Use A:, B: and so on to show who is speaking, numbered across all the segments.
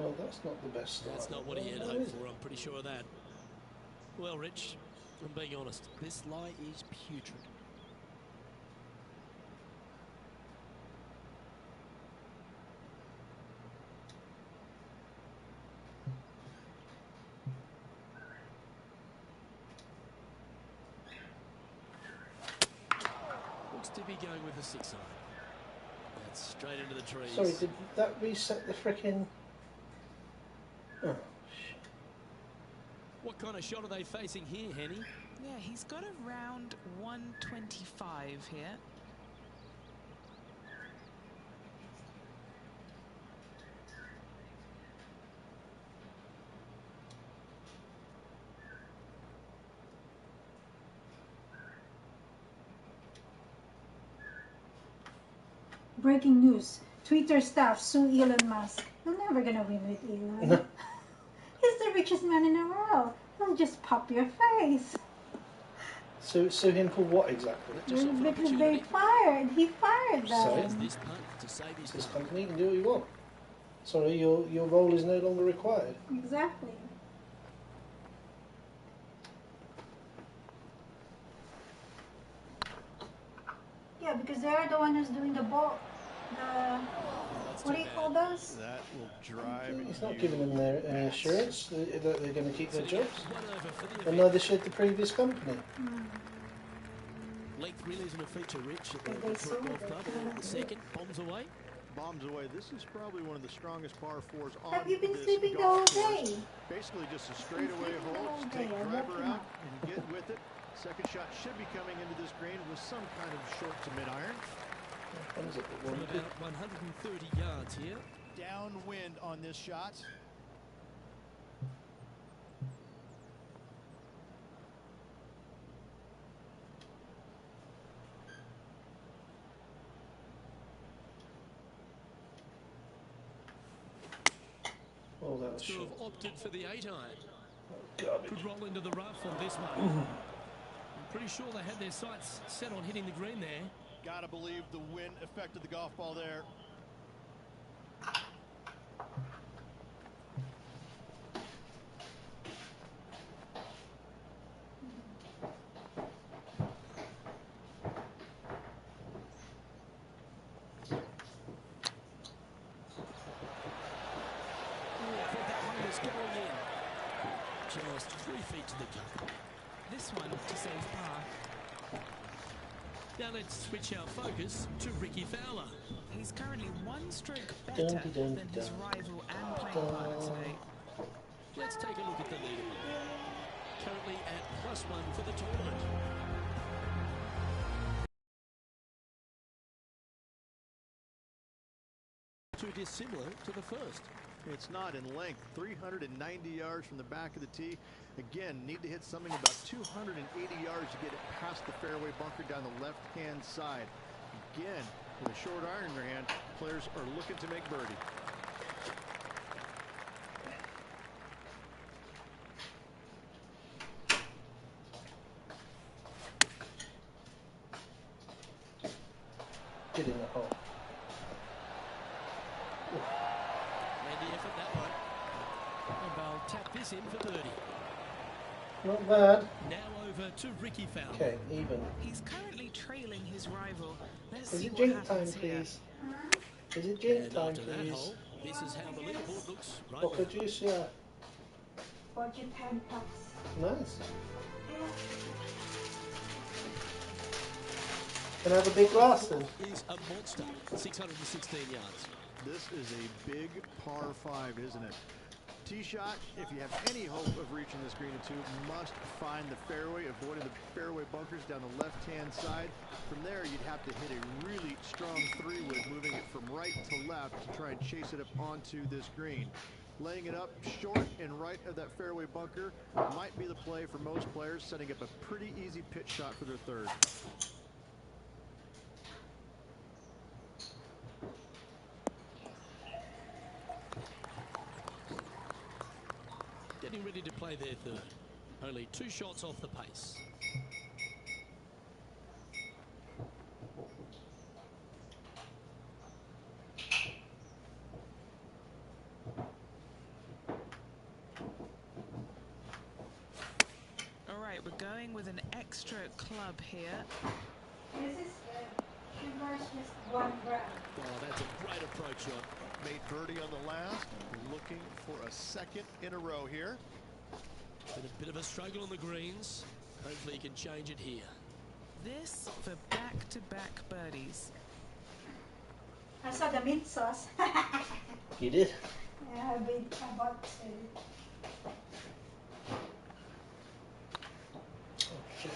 A: Well, that's not the best start.
B: That's not what he had hoped for, I'm pretty sure of that. Well, Rich, I'm being honest, this lie is putrid. Looks to be going with the 6-iron. That's straight into the trees.
A: Sorry, did that reset the frickin'... Oh, shit.
B: What kind of shot are they facing here, Henny?
C: Yeah, he's got around 125 here.
D: Breaking news. Twitter staff sue Elon Musk. You're never gonna win with Elon. He's the richest man in the world. He'll just pop your face.
A: Sue him for what exactly?
D: Because they fired. He fired them.
A: So,
B: this punt to save his
A: this
B: punt.
A: company can do what you want. Sorry, your role is no longer required.
D: Exactly. Yeah, because they're the one who's doing the ball. What do you call those?
E: That will drive.
A: It's not giving them their assurance that they're going to keep their jobs.
B: One over for the
A: And
B: event.
A: neither should the previous company.
B: Length really isn't a feature, Rich, at the
D: They
B: Detroit
D: sold
B: Golf
D: it.
B: Club. And the second, bombs away.
E: Bombs away. This is probably one of the strongest par fours on
D: Have you been
E: this
D: sleeping the
E: golf
D: whole
E: course.
D: day?
E: Basically just a straightaway
D: sleeping the
E: hole.
D: whole
E: Just
D: day.
E: take
D: I'm
E: driver
D: waking
E: out
D: up.
E: and get with it. Second shot should be coming into this green with some kind of short to mid iron.
A: What is it?
B: From about 130 yards here.
E: Downwind on this shot.
A: Oh, that was
B: To
A: short.
B: have opted for the 8-iron.
A: Garbage.
B: Could roll into the rough on this one. I'm pretty sure they had their sights set on hitting the green there.
E: Gotta believe the wind affected the golf ball there.
B: Going in. Just 3 feet to the cup.
C: This one to save par.
B: Now let's switch our focus to Ricky Fowler.
C: He's currently 1 stroke better than his rival and playing partner today.
B: Let's take a look at the leaderboard. Currently at +1 for the tournament. Too dissimilar to the first.
E: It's not in length. 390 yards from the back of the tee. Again, need to hit something about 280 yards to get it past the fairway bunker down the left-hand side. Again, with a short iron in their hand, players are looking to make birdie.
A: Get in the hole.
B: Made the effort that one. And they'll tap this in for birdie.
A: Not bad.
B: Now over to Ricky Fowler.
A: Okay, even.
C: He's currently trailing his rival. Let's
A: Is
C: see
A: it
C: what
A: drink time,
C: happens here.
A: please? Is it drink
B: And
A: time,
B: after that
A: please?
B: hole, this is how the leaderboard looks right
A: What
B: now.
A: juice, yeah.
D: Fortune 10 cups.
A: Nice. Can I have a big glass then?
B: Is a monster, 616 yards.
E: This is a big par 5, isn't it? Tee shot, if you have any hope of reaching this green in 2, must find the fairway, avoiding the fairway bunkers down the left-hand side. From there, you'd have to hit a really strong 3-wood, moving it from right to left to try and chase it up onto this green. Laying it up short and right of that fairway bunker might be the play for most players, setting up a pretty easy pitch shot for their third.
B: Getting ready to play their third. Only 2 shots off the pace.
C: going with an extra club here.
D: This is reverse just one grab.
B: Oh, that's a great approach shot.
E: Made birdie on the last, looking for a second in a row here.
B: Been a bit of a struggle on the greens. Hopefully he can change it here.
C: This for back-to-back birdies.
D: I saw the mint sauce.
A: You did?
D: Yeah, I bought two.
A: Oh, shit.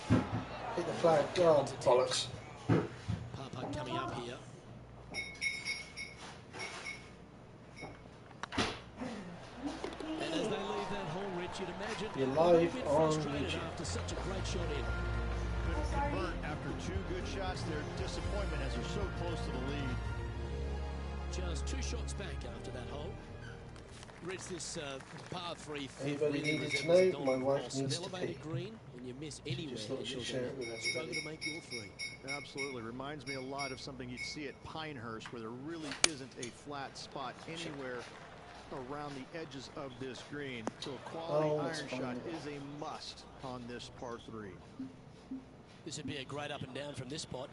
A: Hit the flag. Oh, bollocks.
B: Par putt coming up here. And as they leave that hole, Rich, you'd imagine
A: You're
B: a little
A: live
B: bit
A: on
B: frustrated
A: YouTube.
B: after such a great shot in.
E: Couldn't convert after two good shots. Their disappointment as they're so close to the lead.
B: Just 2 shots back after that hole. Rich, this par 3 fifth
A: Anybody
B: really
A: needed to
B: resembles
A: know?
B: the
A: My
B: golden
A: wife
B: course.
A: needs
B: An
A: to
B: elevated
A: pee.
B: green, and you miss anywhere,
A: just thought
B: and
A: she'd
B: you're
A: share it with
B: gonna struggle
A: everybody.
B: to make your 3.
E: Absolutely. Reminds me a lot of something you'd see at Pinehurst, where there really isn't a flat spot anywhere around the edges of this green. So a quality
A: that's
E: iron
A: fine.
E: shot is a must on this par 3.
B: This would be a great up and down from this spot.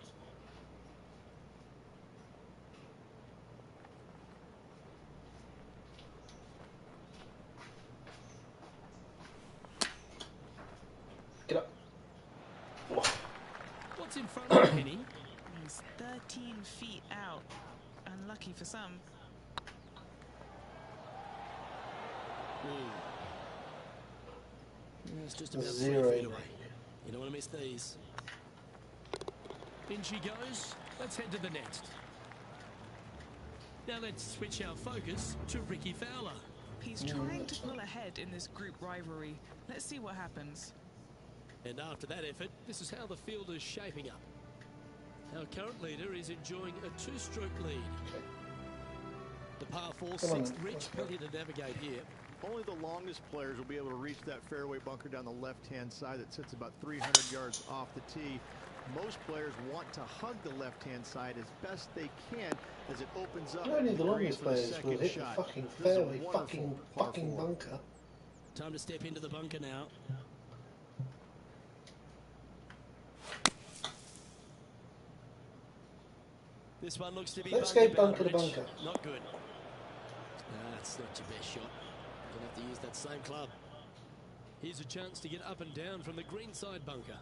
A: Get up.
B: What's in front of Penny?
C: He's 13 feet out. Unlucky for some.
B: It's just about 3
A: Zero.
B: feet away. You don't want to miss these. In she goes. Let's head to the next. Now let's switch our focus to Ricky Fowler.
C: He's trying to pull ahead in this group rivalry. Let's see what happens.
B: And after that effort, this is how the field is shaping up. Our current leader is enjoying a 2-stroke lead.
A: Okay.
B: The par 4
A: Come on,
B: 6th,
A: then.
B: Rich,
A: Let's go.
B: plenty to navigate here.
E: Only the longest players will be able to reach that fairway bunker down the left-hand side that sits about 300 yards off the tee. Most players want to hug the left-hand side as best they can as it opens up.
A: Only the
E: green
A: longest
E: for the
A: players will
E: second
A: hit the
E: shot.
A: fucking
E: This is a
A: fairway,
E: wonderful par
A: fucking
E: 4.
A: bunker.
B: Time to step into the bunker now. This one looks to be
A: Let's go bunker to
B: Rich.
A: bunker.
B: Not good. That's not your best shot. Gonna have to use that same club. Here's a chance to get up and down from the green side bunker.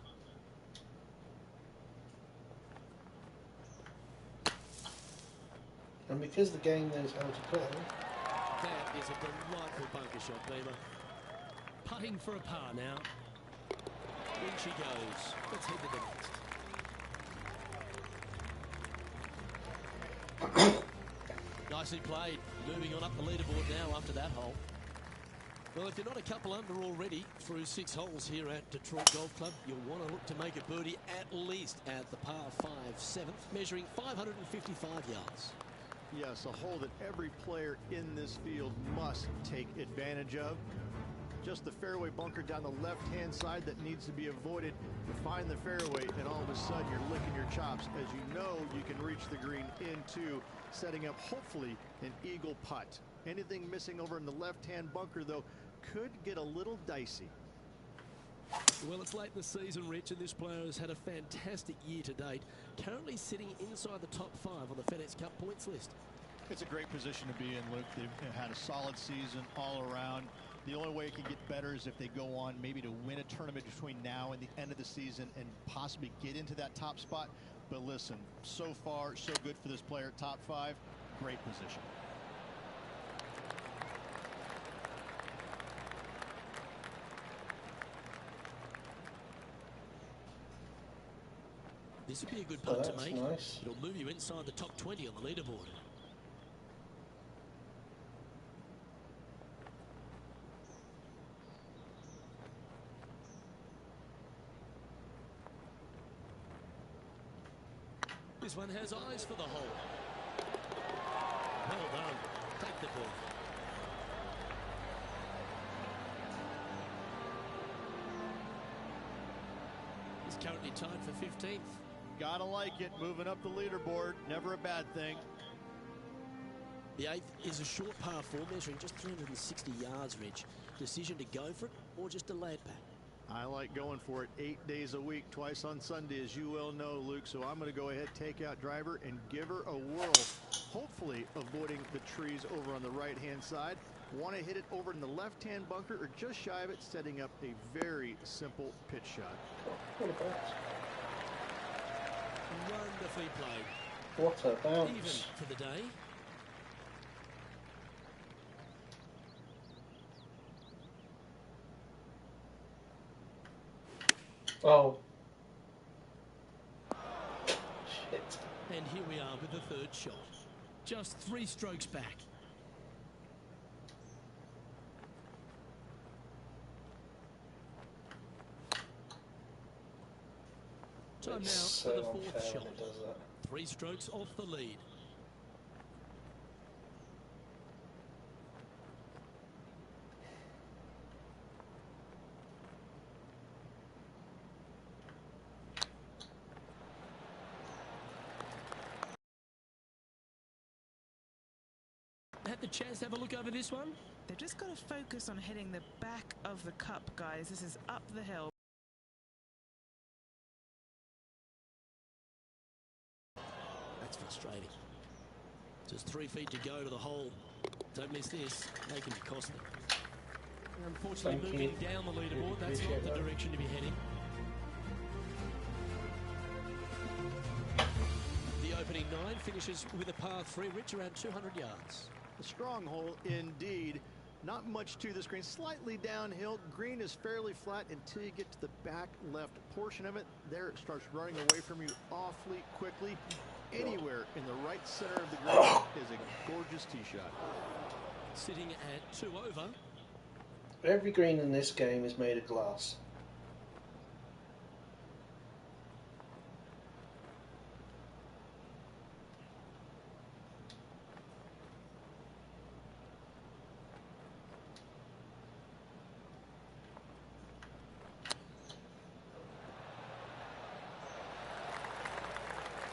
A: And because the game knows how to play,
B: That is a delightful bunker shot, Beamer. Putting for a par now. In she goes. Let's head to the next. Nicely played. Moving on up the leaderboard now after that hole. Well, if you're not a couple under already through 6 holes here at Detroit Golf Club, you'll want to look to make a birdie at least at the par 5 7th, measuring 555 yards.
E: Yes, a hole that every player in this field must take advantage of. Just the fairway bunker down the left-hand side that needs to be avoided. You find the fairway, and all of a sudden you're licking your chops as you know you can reach the green into setting up, hopefully, an eagle putt. Anything missing over in the left-hand bunker, though, could get a little dicey.
B: Well, it's late in the season, Rich, and this player has had a fantastic year to date. Currently sitting inside the top 5 on the FedEx Cup points list.
F: It's a great position to be in, Luke. They've had a solid season all around. The only way it can get better is if they go on maybe to win a tournament between now and the end of the season and possibly get into that top spot. But listen, so far, so good for this player. Top 5, great position.
B: This would be a good putt to
A: that's
B: make.
A: nice.
B: It'll move you inside the top 20 on the leaderboard. This one has eyes for the hole. Well done. Take the ball. He's currently tied for 15th.
E: Gotta like it, moving up the leaderboard, never a bad thing.
B: The 8th is a short par 4 measuring just 360 yards, Rich. Decision to go for it or just to lay it back?
E: I like going for it 8 days a week, twice on Sunday, as you well know, Luke. So I'm going to go ahead, take out driver, and give her a whirl, hopefully avoiding the trees over on the right-hand side. Want to hit it over in the left-hand bunker or just shy of it, setting up a very simple pitch shot.
A: What a bounce.
B: Wonderfully played.
A: What a bounce.
B: Even for the day.
A: Oh. Shit.
B: And here we are with the third shot. Just 3 strokes back. Time now
A: It's
B: for the
A: so
B: fourth
A: unfair
B: shot.
A: when it does that.
B: 3 strokes off the lead. Had the chance to have a look over this one?
C: They've just got to focus on hitting the back of the cup, guys. This is up the hill.
B: That's frustrating. Just 3 feet to go to the hole. Don't miss this. They can be costly. Unfortunately,
A: Thank
B: moving
A: you.
B: down the leaderboard, that's
A: Appreciate
B: not the
A: that.
B: direction to be heading. The opening 9 finishes with a par 3, Rich, around 200 yards.
E: A strong hole indeed. Not much to this green. Slightly downhill. Green is fairly flat until you get to the back left portion of it. There it starts running away from you awfully quickly. Anywhere in the right center of the green is a gorgeous tee shot.
B: Sitting at 2 over.
A: Every green in this game is made of glass.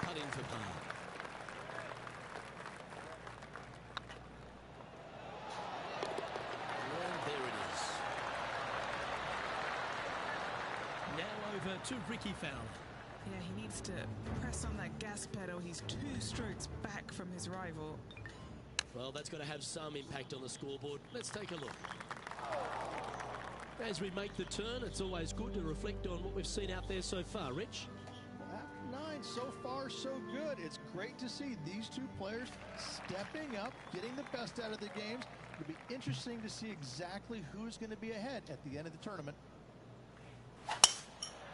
B: Putting for par. And there it is. Now over to Ricky Fowler.
C: Yeah, he needs to press on that gas pedal. He's 2 strokes back from his rival.
B: Well, that's got to have some impact on the scoreboard. Let's take a look. As we make the turn, it's always good to reflect on what we've seen out there so far. Rich?
F: After 9, so far so good. It's great to see these 2 players stepping up, getting the best out of the games. It'll be interesting to see exactly who's going to be ahead at the end of the tournament.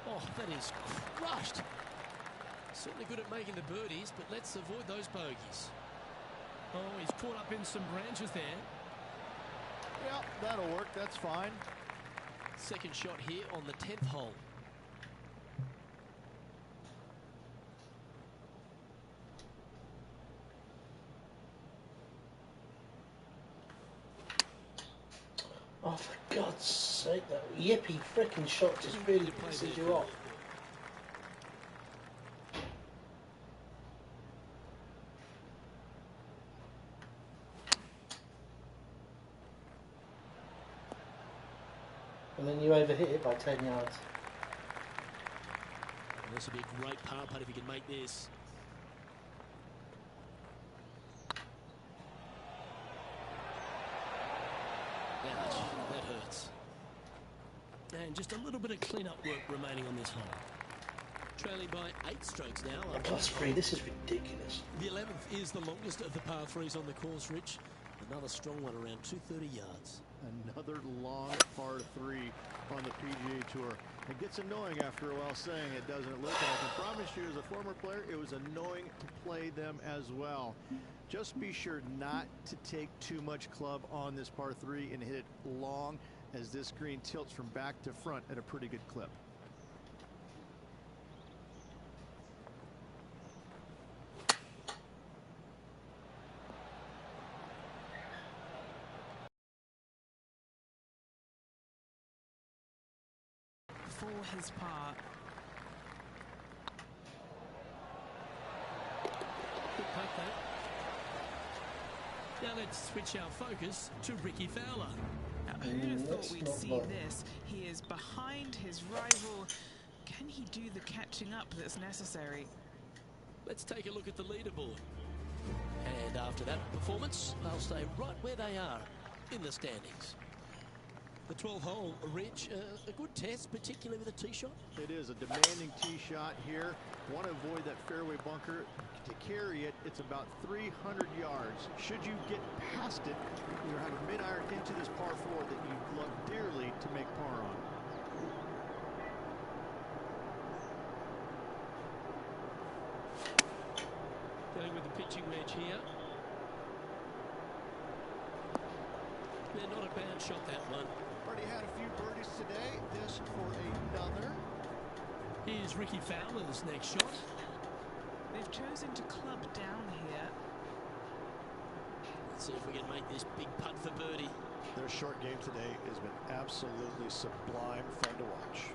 B: Oh, that is crushed. Certainly good at making the birdies, but let's avoid those bogeys. Oh, he's caught up in some branches there.
E: Yeah, that'll work. That's fine.
B: Second shot here on the 10th hole.
A: Oh, for God's sake, that yippee frickin' shot just really pisses you off. And then you overhit it by 10 yards.
B: This will be a great par putt if he can make this. Ouch, that hurts. And just a little bit of clean-up work remaining on this hole. Trailing by 8 strokes now.
A: Plus 3, this is ridiculous.
B: The 11th is the longest of the par 3s on the course, Rich. Another strong one around 230 yards.
E: Another long par 3 on the PGA Tour. It gets annoying after a while saying it, doesn't it, Luke? I can promise you, as a former player, it was annoying to play them as well. Just be sure not to take too much club on this par 3 and hit it long, as this green tilts from back to front at a pretty good clip.
C: For his part.
B: Good putt, that. Now let's switch our focus to Ricky Fowler.
C: Now, Who'd have thought
A: That's
C: we'd
A: not
C: see
A: bad.
C: this? He is behind his rival. Can he do the catching up that's necessary?
B: Let's take a look at the leaderboard. And after that performance, they'll stay right where they are in the standings. The 12th hole, Rich, a good test, particularly with a tee shot.
E: It is a demanding tee shot here. Want to avoid that fairway bunker. To carry it, it's about 300 yards. Should you get past it, you'll have a mid-iron into this par 4 that you'd love dearly to make par on.
B: Going with the pitching wedge here. They're not a bad shot, that one.
E: Already had a few birdies today. This for another.
B: Here's Ricky Fowler's next shot.
C: They've chosen to club down here.
B: Let's see if we can make this big putt for birdie.
F: Their short game today has been absolutely sublime, fun to watch.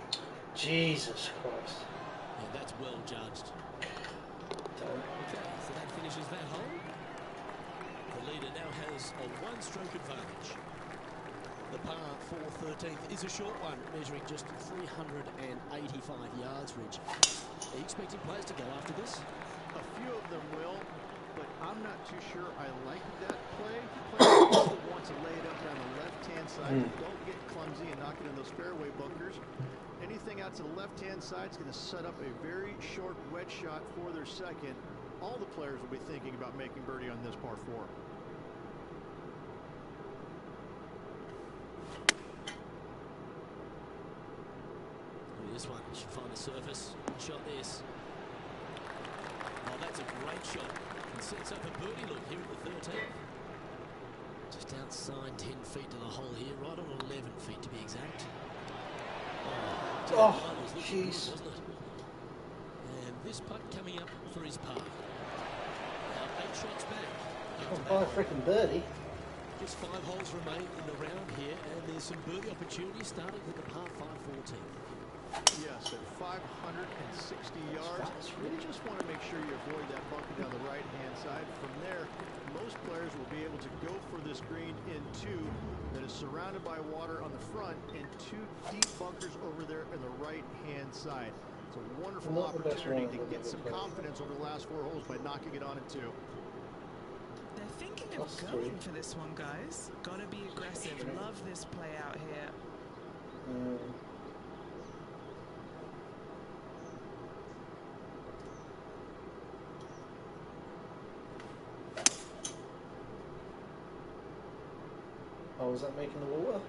A: Jesus Christ.
B: Yeah, that's well judged.
A: Don't.
B: Okay, so that finishes that hole. The leader now has a one-stroke advantage. The par 4 13th is a short one, measuring just 385 yards, Rich. Are you expecting players to go after this?
E: A few of them will, but I'm not too sure I like that play. Players also want to lay it up down the left-hand side. Don't get clumsy and knock it in those fairway bunkers. Anything out to the left-hand side is going to set up a very short wedge shot for their second. All the players will be thinking about making birdie on this par 4.
B: This one should find the surface. Shot this. Oh, that's a great shot. And sets up a birdie look here at the 13th. Just outside 10 feet to the hole here, right on 11 feet to be exact.
A: Oh,
B: Jeez.
A: jeez.
B: Wasn't it? And this putt coming up for his par. Now 8 shots back.
A: Oh, by a freaking birdie.
B: Just 5 holes remain in the round here, and there's some birdie opportunities starting with the par 5 14.
E: Yes, at 560 yards, you just want to make sure you avoid that bunker down the right-hand side. From there, most players will be able to go for this green in 2 that is surrounded by water on the front and 2 deep bunkers over there on the right-hand side. It's a wonderful opportunity to get some confidence over the last 4 holes by knocking it on in 2.
C: They're thinking of going for this one, guys. Gotta be aggressive. Love this play out here.
A: Oh, is that making the water?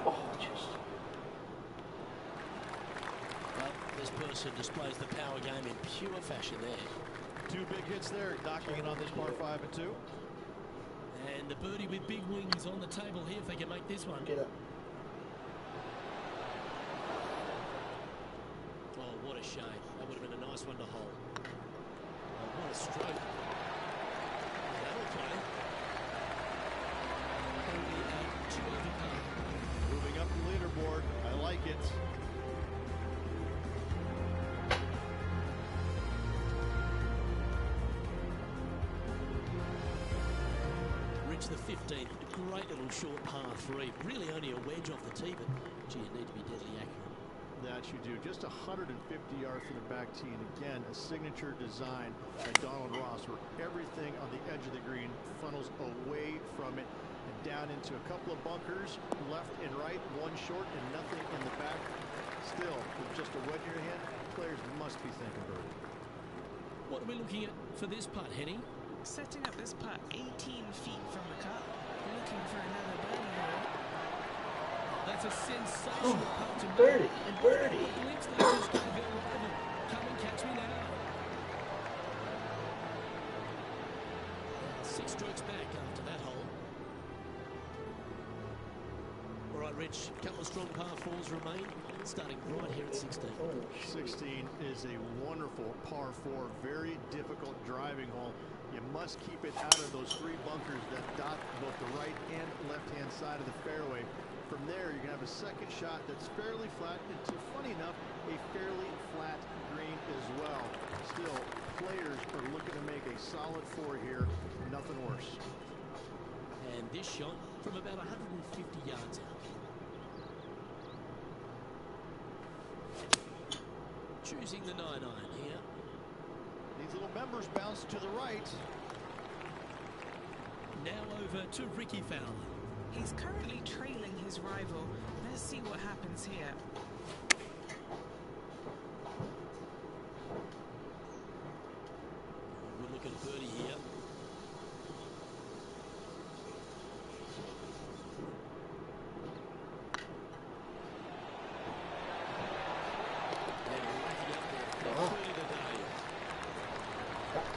A: Oh, just.
B: Well, this person displays the power game in pure fashion there.
E: 2 big hits there, knocking it on this par 5 and 2.
B: And the birdie with big wings on the table here if they can make this one.
A: Get it.
B: Oh, what a shame. That would have been a nice one to hold. Oh, what a stroke. That'll play. Only a 2 over par.
E: Moving up the leaderboard, I like it.
B: Rich, the 15th, a great little short par 3. Really only a wedge off the tee, but gee, you need to be deadly accurate.
E: That you do. Just 150 yards from the back tee, and again, a signature design by Donald Ross, where everything on the edge of the green funnels away from it and down into a couple of bunkers, left and right, 1 short and nothing in the back. Still, with just a wedge in your hand, players must be thinking birdie.
B: What are we looking at for this putt, Henny?
C: Setting up this putt 18 feet from the cup. Looking for another birdie hole.
B: That's a sensational putt to make.
A: Birdie,
B: And
A: birdie.
B: what glimpse they just gave their rival. Come and catch me now. 6 strokes back after that hole. All right, Rich, a couple of strong par 4s remain, starting right here at 16.
E: 16 is a wonderful par 4, very difficult driving hole. You must keep it out of those 3 bunkers that dot both the right and left-hand side of the fairway. From there, you're going to have a second shot that's fairly flat, and funny enough, a fairly flat green as well. Still, players are looking to make a solid 4 here, nothing worse.
B: And this shot from about 150 yards out. Choosing the 9-iron here.
F: These little members bounce to the right.
B: Now over to Ricky Fowler.
C: He's currently trailing his rival. Let's see what happens here.
B: Good look at a birdie here.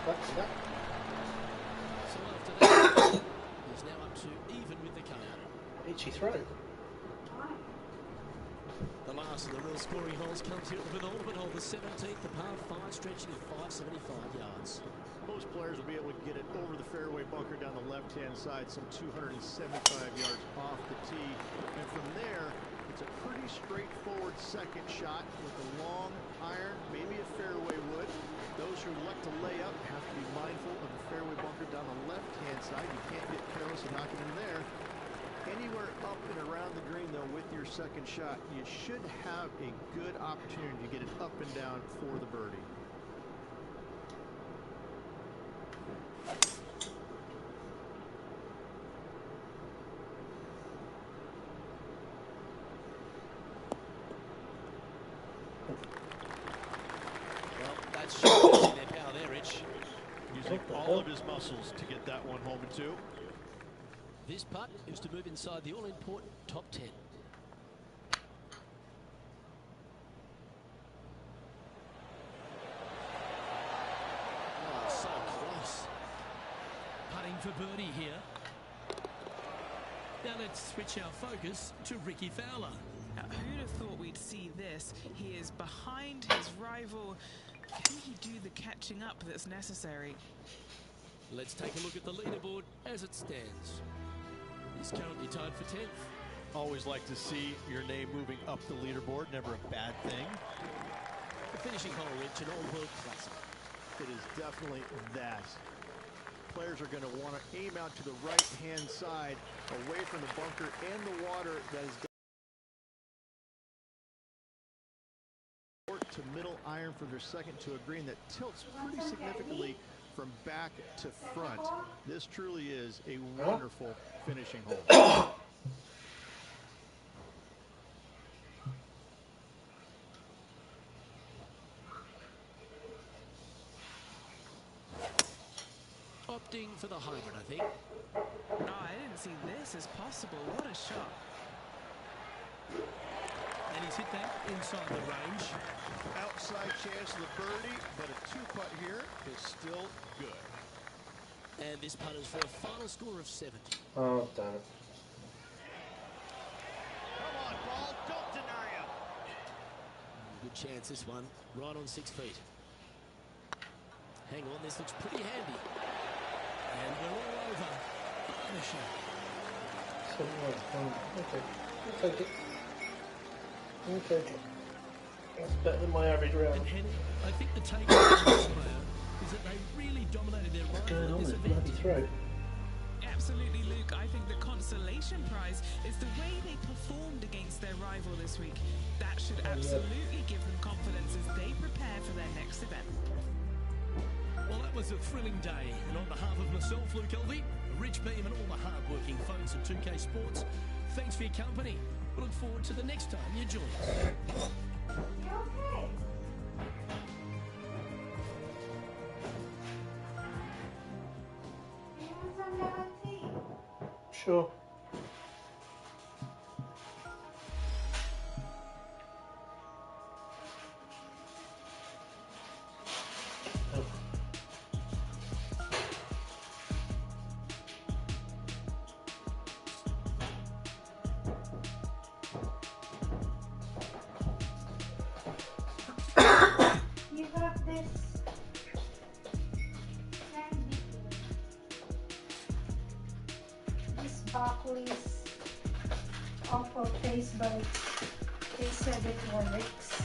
B: So after that, he's now up to even with the cut.
A: Itchy throat.
B: The last of the real scoring holes comes here at the penultimate hole, the 17th, the par 5, stretching at 575 yards.
E: Most players will be able to get it over the fairway bunker down the left-hand side, some 275 yards off the tee. And from there, it's a pretty straightforward second shot with a long iron, maybe a fairway wood. Those who elect to lay up have to be mindful of the fairway bunker down the left-hand side. You can't get careless and knock it in there. Anywhere up and around the green, though, with your second shot, you should have a good opportunity to get it up and down for the birdie.
B: Well, that's showing their power there, Rich.
F: Using all of his muscles to get that one home in two.
B: This putt is to move inside the all-important top 10. Oh, so close. Putting for birdie here. Now let's switch our focus to Ricky Fowler.
C: Now, who'd have thought we'd see this? He is behind his rival. Can he do the catching up that's necessary?
B: Let's take a look at the leaderboard as it stands. He's currently tied for 10th.
F: Always like to see your name moving up the leaderboard. Never a bad thing.
B: The finishing hole, Rich, an all-world classic.
E: It is definitely that. Players are going to want to aim out to the right-hand side, away from the bunker and the water that is to middle iron for their second to a green that tilts pretty significantly from back to front. This truly is a wonderful finishing hole.
B: Opting for the hybrid, I think.
C: Oh, I didn't see this as possible. What a shot.
B: And he's hit that inside the range.
E: Outside chance of the birdie, but a two-putt here is still good.
B: And this putt is for a final score of 70.
A: Oh, damn it.
E: Come on, ball, don't deny him.
B: Good chance, this one. Right on 6 feet. Hang on, this looks pretty handy. And we're all over. Finishing.
A: So, okay. I'll take it. I'll take it. That's better than my average round.
B: And Henny, I think the takeaway from this player is that they really dominated their rival at this event.
A: Throw.
C: Absolutely, Luke. I think the consolation prize is the way they performed against their rival this week. That should absolutely give them confidence as they prepare for their next event.
B: Well, that was a thrilling day. And on behalf of myself, Luke Elvey, Rich Beam and all the hard-working folks at 2K Sports, thanks for your company. We look forward to the next time you join us.
A: Sure.
D: You got this. This Buckley's awful taste, but they said it works.